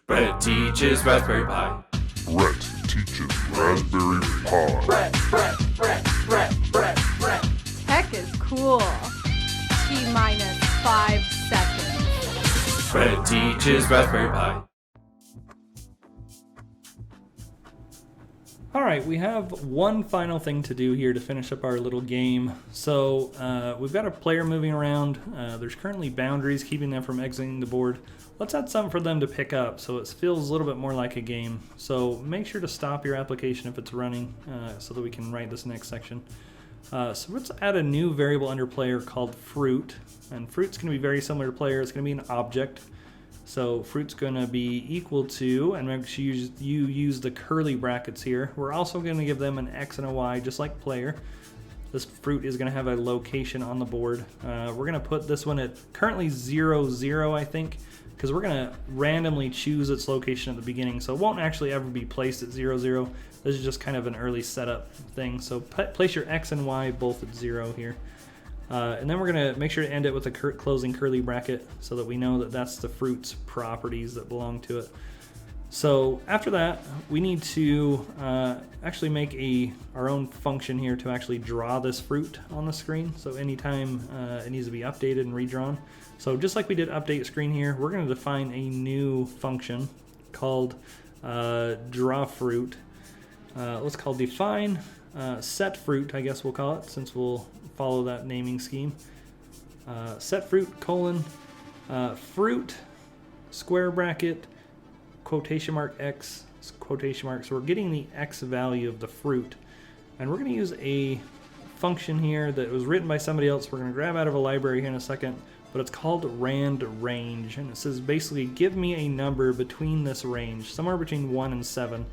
Brett teaches Raspberry Pi. Brett teaches Raspberry Pi. Brett. Tech is cool. T-minus 5 seconds. Brett teaches Raspberry Pi. Alright, we have one final thing to do here to finish up our little game. So we've got a player moving around. There's currently boundaries keeping them from exiting the board. Let's add something for them to pick up so it feels a little bit more like a game. So make sure to stop your application if it's running so that we can write this next section. So let's add a new variable under player called fruit. And fruit's going to be very similar to player. It's going to be an object. So fruit's going to be equal to, and make sure you use the curly brackets here. We're also going to give them an X and a Y just like player. This fruit is going to have a location on the board. We're going to put this one at currently 0, 0, I think, because we're going to randomly choose its location at the beginning. So it won't actually ever be placed at 0, 0. This is just kind of an early setup thing. So place your X and Y both at 0 here. And then we're going to make sure to end it with a closing curly bracket so that we know that that's the fruit's properties that belong to it. So after that, we need to actually make our own function here to actually draw this fruit on the screen. So anytime it needs to be updated and redrawn. So just like we did update screen here, we're going to define a new function called draw fruit. Let's call define set fruit, I guess we'll call it, since we'll follow that naming scheme. Set fruit colon fruit square bracket quotation mark X quotation mark. So we're getting the X value of the fruit, and we're going to use a function here that was written by somebody else. We're going to grab out of a library here in a second, but it's called rand range, and it says basically give me a number between this range, somewhere between 1 and 7.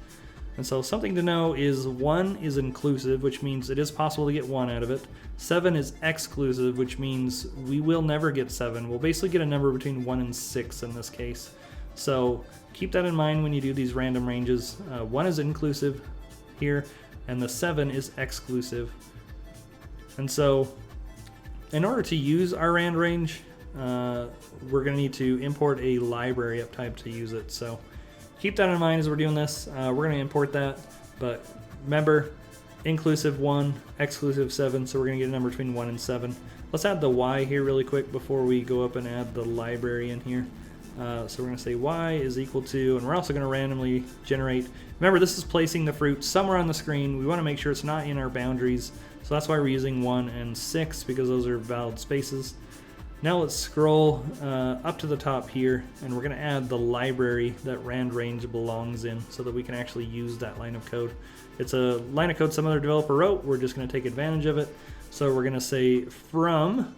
And so something to know is 1 is inclusive, which means it is possible to get 1 out of it. 7 is exclusive, which means we will never get 7. We'll basically get a number between 1 and 6 in this case. So keep that in mind when you do these random ranges. 1 is inclusive here, and the 7 is exclusive. And so in order to use our rand range, we're going to need to import a library up type to use it. So keep that in mind as we're doing this. We're going to import that, but remember, inclusive 1, exclusive 7, so we're going to get a number between 1 and 7. Let's add the Y here really quick before we go up and add the library in here. So we're going to say Y is equal to, and we're also going to randomly generate. Remember, this is placing the fruit somewhere on the screen. We want to make sure it's not in our boundaries, so that's why we're using 1 and 6, because those are valid spaces. Now let's scroll up to the top here, and we're going to add the library that rand range belongs in so that we can actually use that line of code. It's a line of code some other developer wrote. We're just going to take advantage of it. So we're going to say from,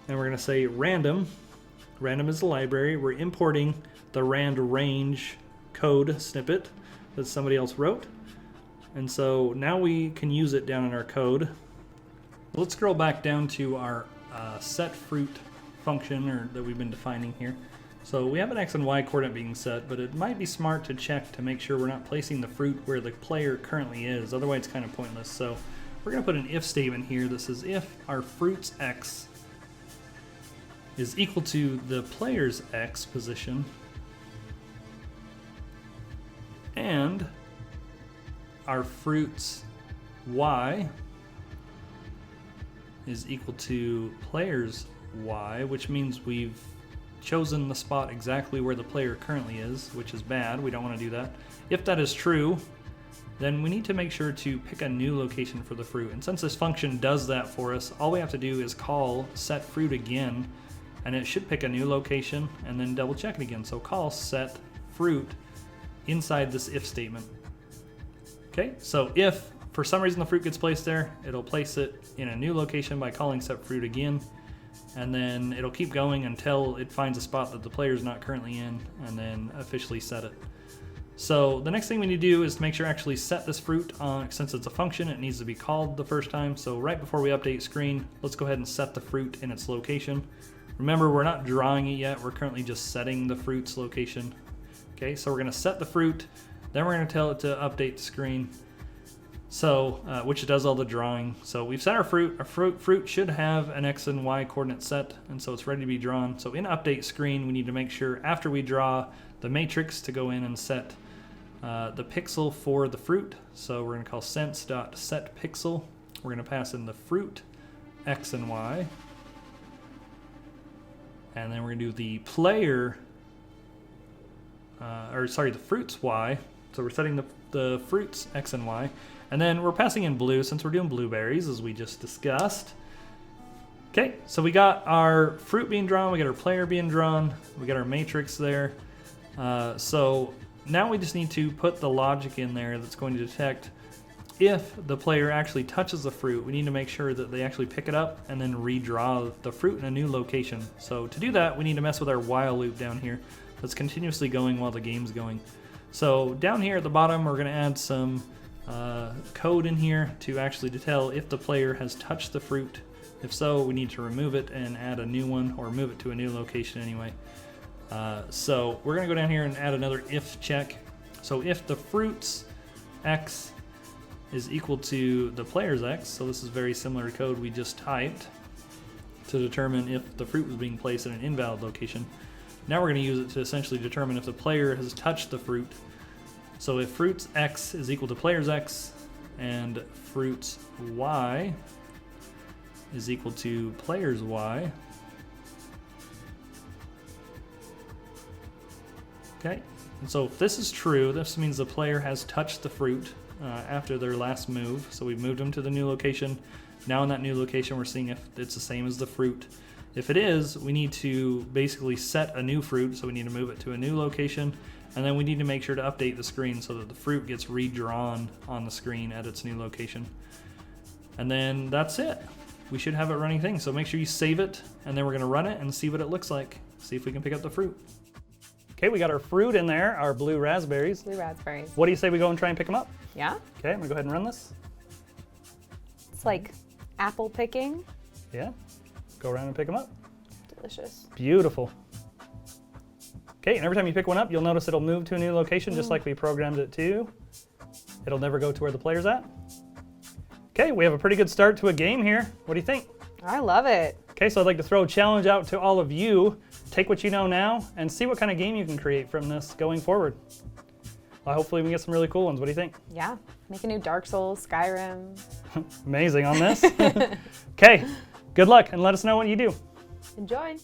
and we're going to say random. Random is the library. We're importing the rand range code snippet that somebody else wrote. And so now we can use it down in our code. Let's scroll back down to our set fruit function that we've been defining here. So we have an X and Y coordinate being set, but it might be smart to check to make sure we're not placing the fruit where the player currently is. Otherwise it's kind of pointless. So we're going to put an if statement here that says if our fruit's X is equal to the player's X position and our fruit's Y is equal to player's Y, which means we've chosen the spot exactly where the player currently is, which is bad. We don't want to do that. If that is true, then we need to make sure to pick a new location for the fruit. And since this function does that for us, all we have to do is call set fruit again, and it should pick a new location and then double check it again. So call set fruit inside this if statement. Okay, so if for some reason the fruit gets placed there, it'll place it in a new location by calling set fruit again, and then it'll keep going until it finds a spot that the player is not currently in, and then officially set it. So the next thing we need to do is to make sure to actually set this fruit on. Since it's a function, it needs to be called the first time. So right before we update screen, let's go ahead and set the fruit in its location. Remember, we're not drawing it yet. We're currently just setting the fruit's location. Okay, so we're going to set the fruit, then we're going to tell it to update the screen. So, which does all the drawing. So we've set our fruit. Our fruit should have an X and Y coordinate set, and so it's ready to be drawn. So in update screen, we need to make sure after we draw the matrix to go in and set the pixel for the fruit. So we're going to call sense.setPixel. We're going to pass in the fruit X and Y. And then we're going to do the player, the fruits Y. So we're setting the fruits X and Y. And then we're passing in blue since we're doing blueberries, as we just discussed. Okay, so we got our fruit being drawn, we got our player being drawn, we got our matrix there. So now we just need to put the logic in there that's going to detect if the player actually touches the fruit. We need to make sure that they actually pick it up and then redraw the fruit in a new location. So to do that, we need to mess with our while loop down here that's continuously going while the game's going. So down here at the bottom, we're going to add some code in here to actually tell if the player has touched the fruit. If so, we need to remove it and add a new one, or move it to a new location anyway. So we're going to go down here and add another if check. So if the fruit's X is equal to the player's X, so this is very similar to code we just typed to determine if the fruit was being placed in an invalid location. Now we're going to use it to essentially determine if the player has touched the fruit. So if fruit's X is equal to player's X and fruit's Y is equal to player's Y. Okay, and so if this is true, this means the player has touched the fruit after their last move. So we've moved them to the new location. Now in that new location, we're seeing if it's the same as the fruit. If it is, we need to basically set a new fruit. So we need to move it to a new location. And then we need to make sure to update the screen so that the fruit gets redrawn on the screen at its new location. And then that's it. We should have it running things. So make sure you save it, and then we're gonna run it and see what it looks like. See if we can pick up the fruit. Okay, we got our fruit in there, our blue raspberries. Blue raspberries. What do you say we go and try and pick them up? Yeah? Okay, I'm gonna go ahead and run this. It's like apple picking. Yeah, go around and pick them up. Delicious. Beautiful. Okay, and every time you pick one up, you'll notice it'll move to a new location just like we programmed it to. It'll never go to where the player's at. Okay, we have a pretty good start to a game here. What do you think? I love it. Okay, so I'd like to throw a challenge out to all of you. Take what you know now and see what kind of game you can create from this going forward. Hopefully we can get some really cool ones. What do you think? Yeah, make a new Dark Souls, Skyrim. Amazing on this. Okay, good luck and let us know what you do. Enjoy.